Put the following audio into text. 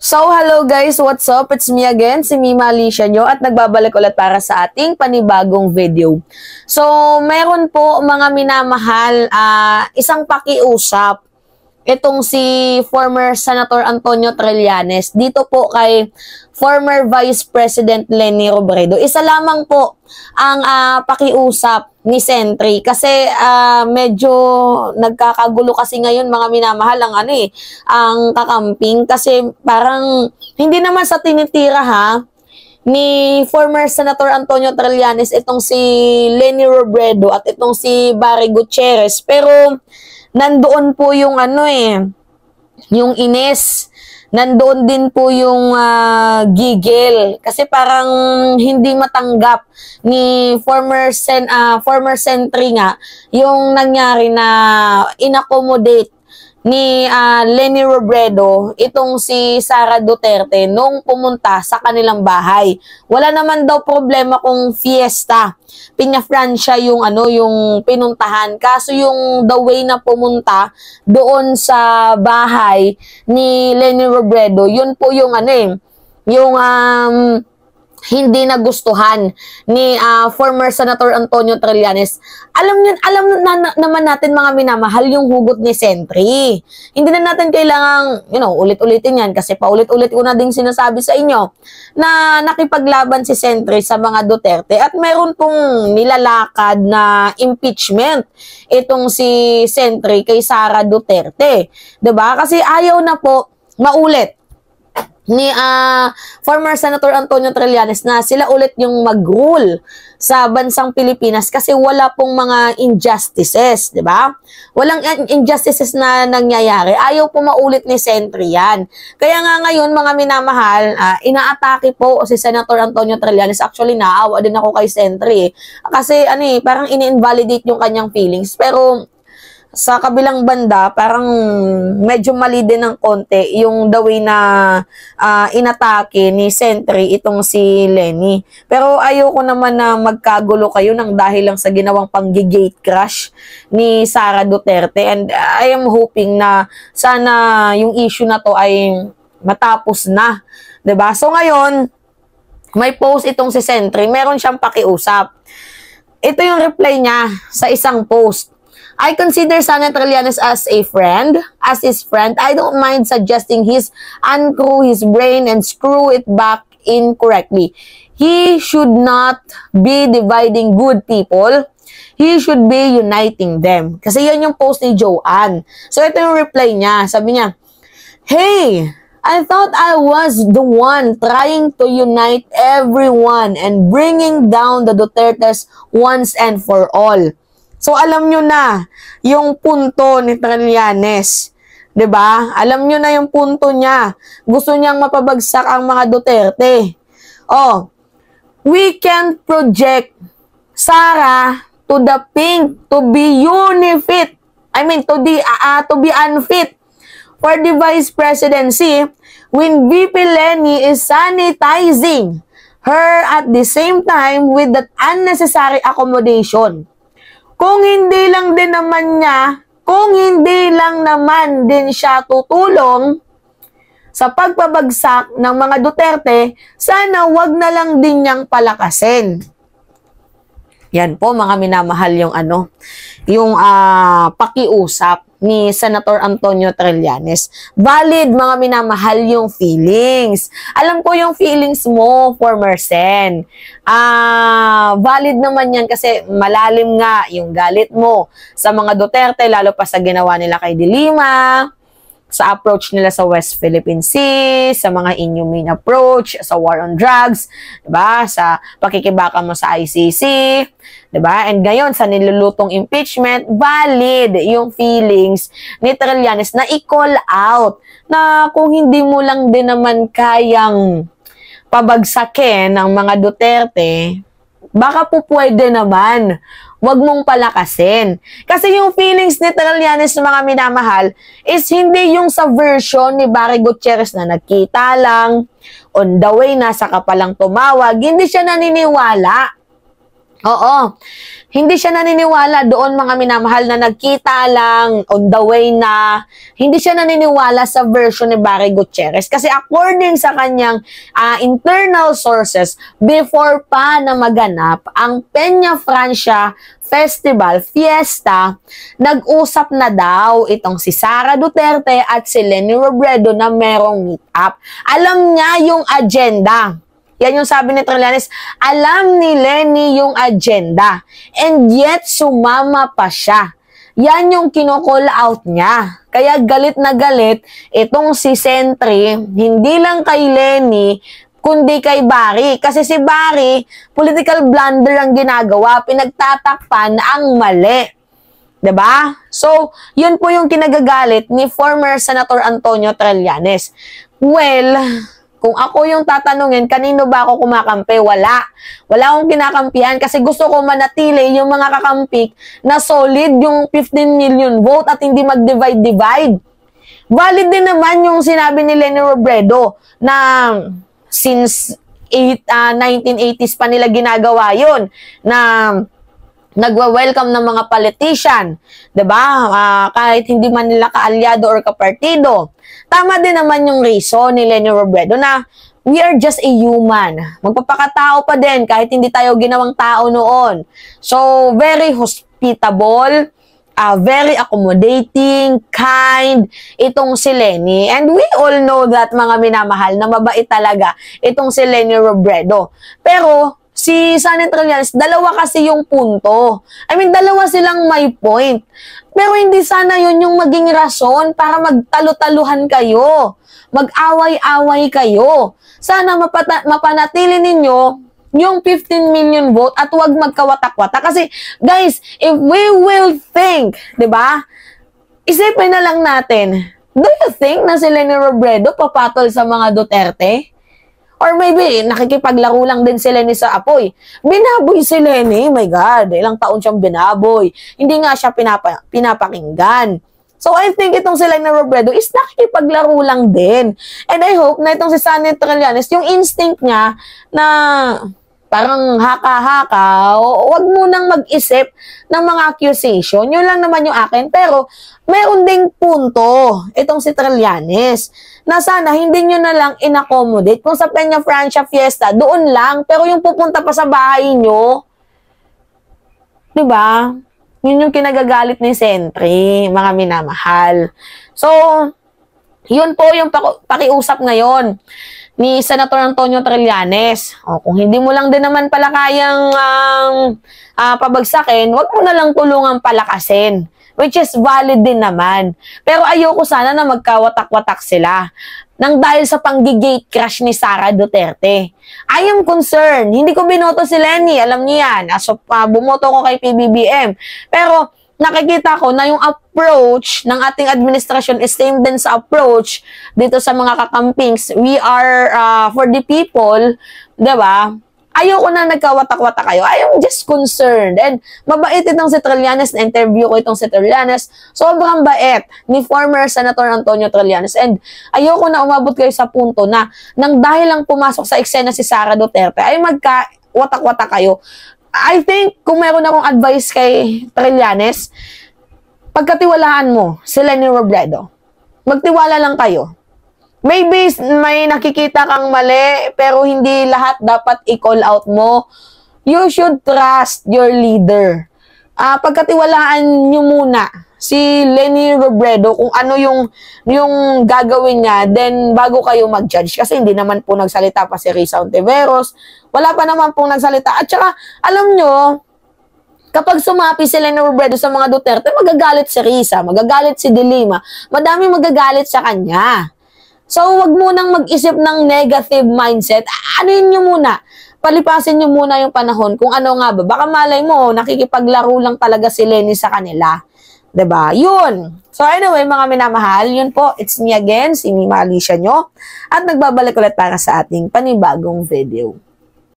So, hello guys! What's up? It's me again, si Mima Alicia nyo at nagbabalik ulit para sa ating panibagong video. So, meron po mga minamahal, isang pakiusap. Itong si former Senator Antonio Trillanes dito po kay former Vice President Leni Robredo. Isa lamang po ang pakiusap ni Sentry kasi medyo nagkakagulo kasi ngayon mga minamahal ang kakamping kasi parang hindi naman sa tinitira ni former Senator Antonio Trillanes itong si Leni Robredo at itong si Barry Gutierrez, pero nandoon po yung yung inis. Nandoon din po yung gigil. Kasi parang hindi matanggap ni former Sentry nga yung nangyari na inaccommodate ni Leni Robredo itong si Sara Duterte nung pumunta sa kanilang bahay. Wala naman daw problema kung fiesta. Piña Francia yung yung pinuntahan. Kaso yung the way na pumunta doon sa bahay ni Leni Robredo, yun po yung yung hindi nagustuhan ni former Senator Antonio Trillanes. Alam naman natin mga minamahal yung hugot ni Sentry. Hindi na natin kailangang, ulit-ulitin yan kasi paulit-ulit ko na din sinasabi sa inyo na nakipaglaban si Sentry sa mga Duterte at meron pong nilalakad na impeachment itong si Sentry kay Sara Duterte. 'Di ba? Kasi ayaw na po maulit ni former Senator Antonio Trillanes na sila ulit yung mag-rule sa bansang Pilipinas kasi wala pong mga injustices, 'di ba? Walang injustices na nangyayari. Ayaw po maulit ni Sentry yan. Kaya nga ngayon mga minamahal, inaatake po si Senator Antonio Trillanes. Actually naawa din ako kay Sentry kasi parang ini-invalidate yung kanyang feelings, pero sa kabilang banda, parang medyo mali din ng konti yung the way na inatake ni Sentry itong si Leni. Pero ayoko naman na magkagulo kayo ng dahil lang sa ginawang pang-gate crash ni Sara Duterte. And I am hoping na sana yung issue na to ay matapos na. 'Di ba? So ngayon, may post itong si Sentry. Meron siyang pakiusap. Ito yung reply niya sa isang post. I consider Senator Trillanes as a friend. As his friend, I don't mind suggesting uncrew his brain and screw it back in correctly. He should not be dividing good people. He should be uniting them. Kasi yan yung post ni Joanne. So ito yung reply niya. Sabi niya, "Hey, I thought I was the one trying to unite everyone and bringing down the Dutertes once and for all." So, alam nyo na yung punto ni Trillanes. 'Di ba? Alam nyo na yung punto niya. Gusto niyang mapabagsak ang mga Duterte. Oh, we can project Sara to the pink to be unfit. I mean, to be unfit for the vice presidency when VP Leni is sanitizing her at the same time with that unnecessary accommodation. Kung hindi lang naman din siya tutulong sa pagpabagsak ng mga Duterte, sana wag na lang din niyang palakasin. Yan po mga minamahal yung pakiusap ni Senator Antonio Trillanes. Valid mga minamahal yung feelings. Alam ko yung feelings mo, former Sen. Valid naman yan kasi malalim nga yung galit mo sa mga Duterte, lalo pa sa ginawa nila kay Dilima, sa approach nila sa West Philippine Sea, sa mga inhumane approach, sa war on drugs, 'di ba? Sa pakikibaka mo sa ICC, 'di ba? And ngayon sa nilulutong impeachment, valid yung feelings ni Trillanes na i-call out na kung hindi mo lang din naman kayang pabagsakin ng mga Duterte, baka po pwede naman wag mong palakasin. Kasi yung feelings ni Trillanes ng mga minamahal is hindi yung sa version ni Barry Gutierrez na nagkita lang, on the way, nasa ka palang tumawag, hindi siya naniniwala Oo. Hindi siya naniniwala doon, mga minamahal, na nagkita lang, on the way na. Hindi siya naniniwala sa version ni Barry Gutierrez. Kasi according sa kanyang internal sources, before pa na maganap ang Peña Francia Festival, Fiesta, nag-usap na daw itong si Sara Duterte at si Leni Robredo na merong meet-up. Alam niya yung agenda. Yan yung sabi ni Trillanes, alam ni Leni yung agenda. And yet, sumama pa siya. Yan yung kino-call out niya. Kaya galit na galit itong si Sentry, hindi lang kay Leni, kundi kay Barry. Kasi si Barry, political blunder ang ginagawa, pinagtatakpan ang mali. 'Di ba? So, yun po yung kinagagalit ni former Senator Antonio Trillanes. Well, kung ako yung tatanungin, kanino ba ako kumakampi? Wala. Wala akong kinakampihan kasi gusto ko manatili yung mga kakampik na solid yung 15 million vote at hindi mag-divide-divide. Valid din naman yung sinabi ni Leni Robredo na since 1980s pa nila ginagawa yun, na nagwa-welcome ng mga politician, 'di ba? Kahit hindi man nila kaalyado or kapartido. Tama din naman yung reason ni Leni Robredo na we are just a human. Magpapakatao pa din kahit hindi tayo ginawang tao noon. So, very hospitable, very accommodating, kind, itong si Leni. And we all know that, mga minamahal, na mabait talaga itong si Leni Robredo. Pero, si Senator Trillanes, dalawa kasi yung punto. I mean, dalawa silang may point. Pero hindi sana yun yung maging rason para magtalo-taluhan kayo. Mag-away-away kayo. Sana mapanatili ninyo yung 15 million vote at huwag magkawatak-watak. Kasi, guys, if we will think, di ba? Isipin na lang natin, do you think na si Leni Robredo papatol sa mga Duterte? Or maybe, nakikipaglaro lang din si Leni sa apoy. Binaboy si Leni, my God, ilang taon siyang binaboy. Hindi nga siya pinapakinggan. So, I think itong si Leni Robredo is nakikipaglaro lang din. And I hope na itong si Senator Trillanes, yung instinct niya na parang haka-haka, huwag munang mag-isip ng mga accusation. Yun lang naman yung akin. Pero, meron ding punto itong si Trillanes na sana hindi nyo na lang in-accommodate. Kung sa Peña Francia Fiesta, doon lang. Pero yung pupunta pa sa bahay nyo, diba? Yun yung kinagagalit ni Sentry, mga minamahal. So, yun po yung pakiusap ngayon ni Senator Antonio Trillanes. O, kung hindi mo lang din naman pala kayang pabagsakin, wag mo na lang tulungang palakasin. Which is valid din naman. Pero ayoko sana na magkawatak-watak sila nang dahil sa panggigate crush ni Sara Duterte. I am concerned. Hindi ko binoto si Leni. Alam niyo yan. Bumoto ko kay PBBM. Pero nakikita ko na yung approach ng ating administrasyon is same din sa approach dito sa mga kakampings. We are for the people. Diba? Ayoko na nagkawatak-watak kayo. I am just concerned. And mabait itong si Trillanes. Na-interview ko itong si Trillanes. Sobrang bait ni former Senator Antonio Trillanes. And ayoko na umabot kayo sa punto na nang dahil lang pumasok sa eksena si Sara Duterte ay magka-watak-watak kayo. I think kung meron akong advice kay Trillanes, pagkatiwalaan mo si Leni Robredo. Magtiwala lang kayo. Maybe may nakikita kang mali, pero hindi lahat dapat i-call out mo. You should trust your leader. Pagkatiwalaan nyo muna si Leni Robredo kung ano yung gagawin niya, then bago kayo mag-judge. Kasi hindi naman po nagsalita pa si Risa Ontiveros. Wala pa naman pong nagsalita. At saka, alam nyo, kapag sumapi si Leni Robredo sa mga Duterte, magagalit si Risa, magagalit si De Lima, madami magagalit sa kanya. So, wag munang mag-isip ng negative mindset. Ano yun nyo muna? Palipasin nyo muna yung panahon kung ano nga ba. Baka malay mo, nakikipaglaro lang talaga si Leni sa kanila. 'Di ba? Yun. So, anyway, mga minamahal, yun po. It's me again, si Mima Alicia nyo. At nagbabalik ulit para sa ating panibagong video.